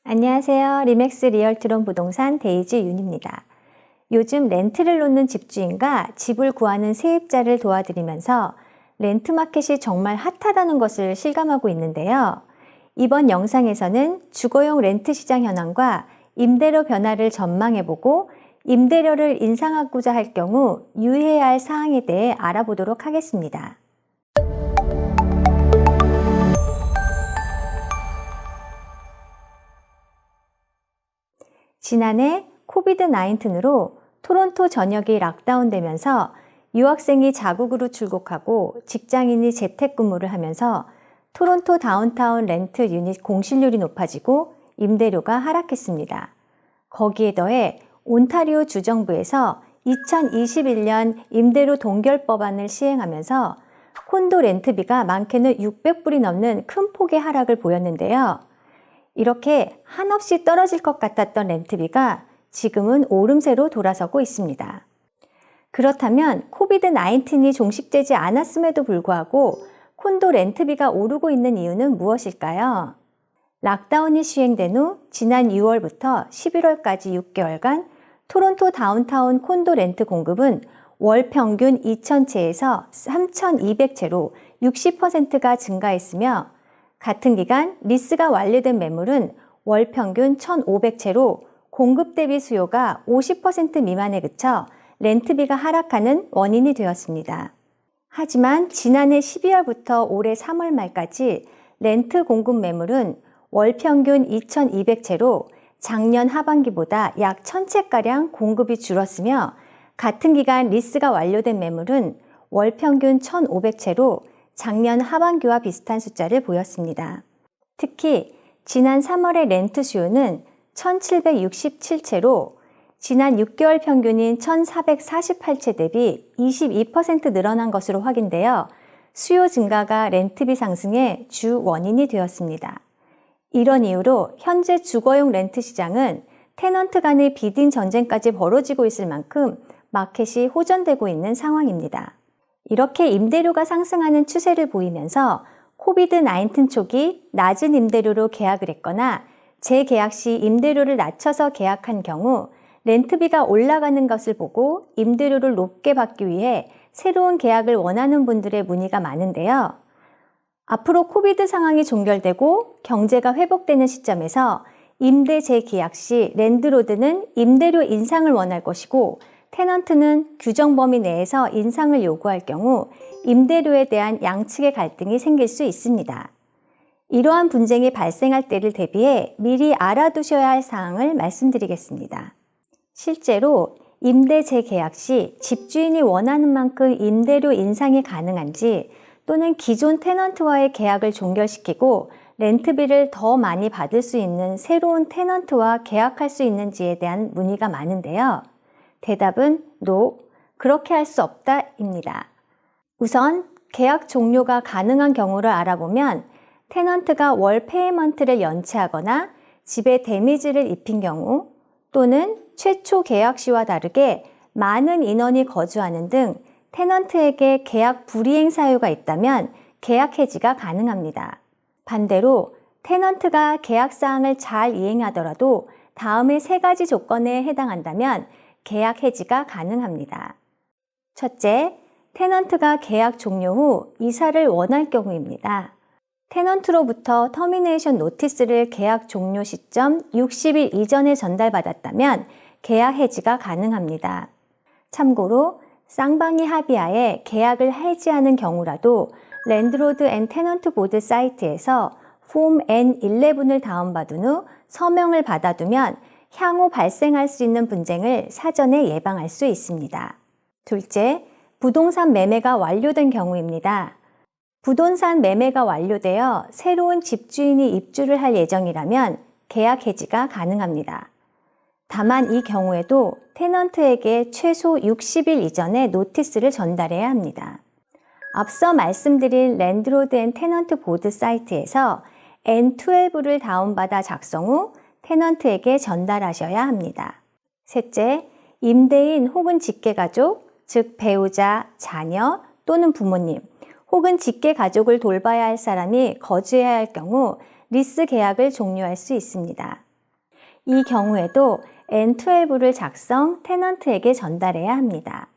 안녕하세요. 리맥스 리얼트론 부동산 데이지 윤입니다. 요즘 렌트를 놓는 집주인과 집을 구하는 세입자를 도와드리면서 렌트 마켓이 정말 핫하다는 것을 실감하고 있는데요. 이번 영상에서는 주거용 렌트 시장 현황과 임대료 변화를 전망해보고 임대료를 인상하고자 할 경우 유의해야 할 사항에 대해 알아보도록 하겠습니다. 지난해 코비드-19으로 토론토 전역이 락다운되면서 유학생이 자국으로 출국하고 직장인이 재택근무를 하면서 토론토 다운타운 렌트 유닛 공실률이 높아지고 임대료가 하락했습니다. 거기에 더해 온타리오 주정부에서 2021년 임대료 동결법안을 시행하면서 콘도 렌트비가 많게는 600불이 넘는 큰 폭의 하락을 보였는데요. 이렇게 한없이 떨어질 것 같았던 렌트비가 지금은 오름세로 돌아서고 있습니다. 그렇다면 코비드-19이 종식되지 않았음에도 불구하고 콘도 렌트비가 오르고 있는 이유는 무엇일까요? 락다운이 시행된 후 지난 6월부터 11월까지 6개월간 토론토 다운타운 콘도 렌트 공급은 월 평균 2,000채에서 3,200채로 60%가 증가했으며 같은 기간 리스가 완료된 매물은 월 평균 1,500채로 공급 대비 수요가 50% 미만에 그쳐 렌트비가 하락하는 원인이 되었습니다. 하지만 지난해 12월부터 올해 3월 말까지 렌트 공급 매물은 월 평균 2,200채로 작년 하반기보다 약 1,000채가량 공급이 줄었으며 같은 기간 리스가 완료된 매물은 월 평균 1,500채로 작년 하반기와 비슷한 숫자를 보였습니다. 특히 지난 3월의 렌트 수요는 1,767채로 지난 6개월 평균인 1,448채 대비 22% 늘어난 것으로 확인되어 수요 증가가 렌트비 상승의 주 원인이 되었습니다. 이런 이유로 현재 주거용 렌트 시장은 테넌트 간의 비딩 전쟁까지 벌어지고 있을 만큼 마켓이 호전되고 있는 상황입니다. 이렇게 임대료가 상승하는 추세를 보이면서 코비드-19 초기 낮은 임대료로 계약을 했거나 재계약 시 임대료를 낮춰서 계약한 경우 렌트비가 올라가는 것을 보고 임대료를 높게 받기 위해 새로운 계약을 원하는 분들의 문의가 많은데요. 앞으로 코비드 상황이 종결되고 경제가 회복되는 시점에서 임대 재계약 시 랜드로드는 임대료 인상을 원할 것이고 테넌트는 규정 범위 내에서 인상을 요구할 경우 임대료에 대한 양측의 갈등이 생길 수 있습니다. 이러한 분쟁이 발생할 때를 대비해 미리 알아두셔야 할 사항을 말씀드리겠습니다. 실제로 임대 재계약 시 집주인이 원하는 만큼 임대료 인상이 가능한지 또는 기존 테넌트와의 계약을 종결시키고 렌트비를 더 많이 받을 수 있는 새로운 테넌트와 계약할 수 있는지에 대한 문의가 많은데요. 대답은 No, 그렇게 할 수 없다입니다. 우선 계약 종료가 가능한 경우를 알아보면 테넌트가 월 페이먼트를 연체하거나 집에 데미지를 입힌 경우 또는 최초 계약 시와 다르게 많은 인원이 거주하는 등 테넌트에게 계약 불이행 사유가 있다면 계약 해지가 가능합니다. 반대로 테넌트가 계약 사항을 잘 이행하더라도 다음의 3가지 조건에 해당한다면 계약 해지가 가능합니다. 첫째, 테넌트가 계약 종료 후 이사를 원할 경우입니다. 테넌트로부터 터미네이션 노티스를 계약 종료 시점 60일 이전에 전달받았다면 계약 해지가 가능합니다. 참고로 쌍방이 합의하에 계약을 해지하는 경우라도 랜드로드 앤 테넌트 보드 사이트에서 폼 N11을 다운받은 후 서명을 받아두면 향후 발생할 수 있는 분쟁을 사전에 예방할 수 있습니다. 둘째, 부동산 매매가 완료된 경우입니다. 부동산 매매가 완료되어 새로운 집주인이 입주를 할 예정이라면 계약 해지가 가능합니다. 다만 이 경우에도 테넌트에게 최소 60일 이전에 노티스를 전달해야 합니다. 앞서 말씀드린 랜드로드 앤 테넌트 보드 사이트에서 N12를 다운받아 작성 후 테넌트에게 전달하셔야 합니다. 셋째, 임대인 혹은 직계가족, 즉 배우자, 자녀 또는 부모님, 혹은 직계가족을 돌봐야 할 사람이 거주해야 할 경우 리스 계약을 종료할 수 있습니다. 이 경우에도 N12를 작성, 테넌트에게 전달해야 합니다.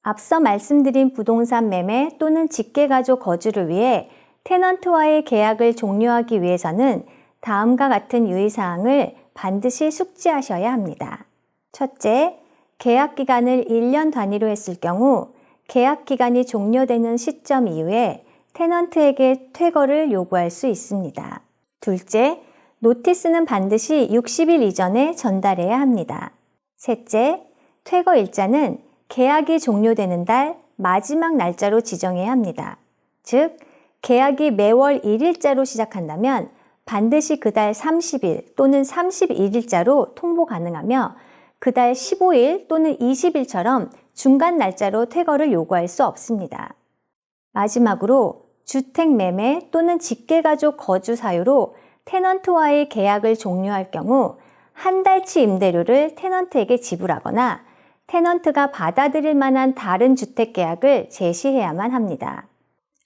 앞서 말씀드린 부동산 매매 또는 직계가족 거주를 위해 테넌트와의 계약을 종료하기 위해서는 다음과 같은 유의사항을 반드시 숙지하셔야 합니다. 첫째, 계약 기간을 1년 단위로 했을 경우 계약 기간이 종료되는 시점 이후에 테넌트에게 퇴거를 요구할 수 있습니다. 둘째, 노티스는 반드시 60일 이전에 전달해야 합니다. 셋째, 퇴거 일자는 계약이 종료되는 달 마지막 날짜로 지정해야 합니다. 즉, 계약이 매월 1일자로 시작한다면 반드시 그달 30일 또는 31일자로 통보 가능하며 그달 15일 또는 20일처럼 중간 날짜로 퇴거를 요구할 수 없습니다. 마지막으로 주택 매매 또는 직계가족 거주 사유로 테넌트와의 계약을 종료할 경우 한 달치 임대료를 테넌트에게 지불하거나 테넌트가 받아들일 만한 다른 주택 계약을 제시해야만 합니다.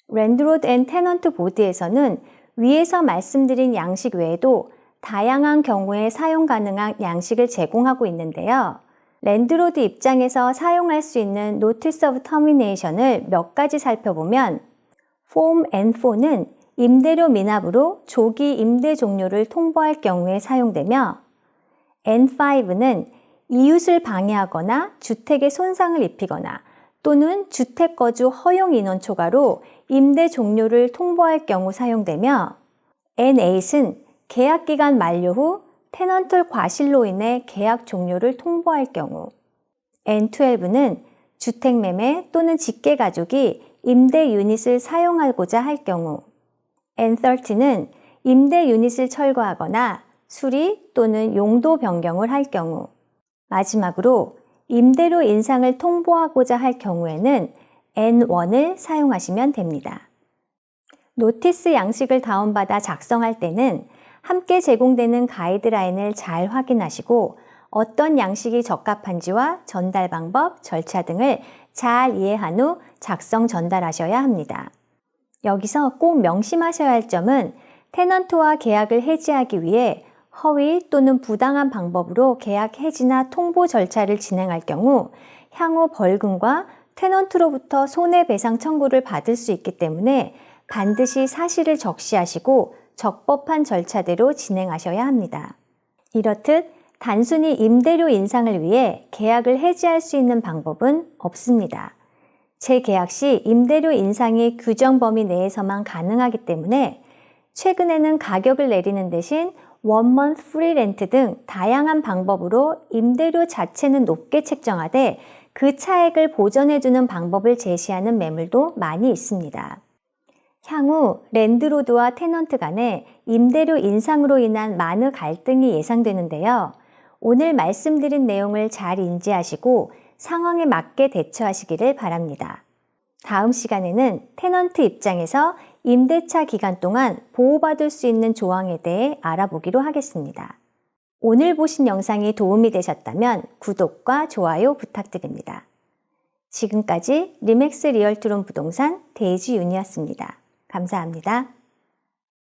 랜드로드 앤 테넌트 보드에서는 위에서 말씀드린 양식 외에도 다양한 경우에 사용 가능한 양식을 제공하고 있는데요. 랜드로드 입장에서 사용할 수 있는 노티스 오브 터미네이션을 몇 가지 살펴보면 폼 N4는 임대료 미납으로 조기 임대 종료를 통보할 경우에 사용되며 N5는 이웃을 방해하거나 주택에 손상을 입히거나 또는 주택 거주 허용 인원 초과로 임대 종료를 통보할 경우 사용되며 N8은 계약 기간 만료 후 테넌트 과실로 인해 계약 종료를 통보할 경우, N12는 주택 매매 또는 직계 가족이 임대 유닛을 사용하고자 할 경우, N30는 임대 유닛을 철거하거나 수리 또는 용도 변경을 할 경우, 마지막으로 임대료 인상을 통보하고자 할 경우에는 N1을 사용하시면 됩니다. 노티스 양식을 다운받아 작성할 때는 함께 제공되는 가이드라인을 잘 확인하시고 어떤 양식이 적합한지와 전달 방법, 절차 등을 잘 이해한 후 작성 전달하셔야 합니다. 여기서 꼭 명심하셔야 할 점은 테넌트와 계약을 해지하기 위해 허위 또는 부당한 방법으로 계약 해지나 통보 절차를 진행할 경우 향후 벌금과 테넌트로부터 손해배상 청구를 받을 수 있기 때문에 반드시 사실을 적시하시고 적법한 절차대로 진행하셔야 합니다. 이렇듯 단순히 임대료 인상을 위해 계약을 해지할 수 있는 방법은 없습니다. 재계약 시 임대료 인상이 규정 범위 내에서만 가능하기 때문에 최근에는 가격을 내리는 대신 원먼 프리 렌트 등 다양한 방법으로 임대료 자체는 높게 책정하되 그 차액을 보전해주는 방법을 제시하는 매물도 많이 있습니다. 향후 랜드로드와 테넌트 간에 임대료 인상으로 인한 많은 갈등이 예상되는데요. 오늘 말씀드린 내용을 잘 인지하시고 상황에 맞게 대처하시기를 바랍니다. 다음 시간에는 테넌트 입장에서 임대차 기간 동안 보호받을 수 있는 조항에 대해 알아보기로 하겠습니다. 오늘 보신 영상이 도움이 되셨다면 구독과 좋아요 부탁드립니다. 지금까지 리맥스 리얼트론 부동산 데이지 윤이었습니다. 감사합니다.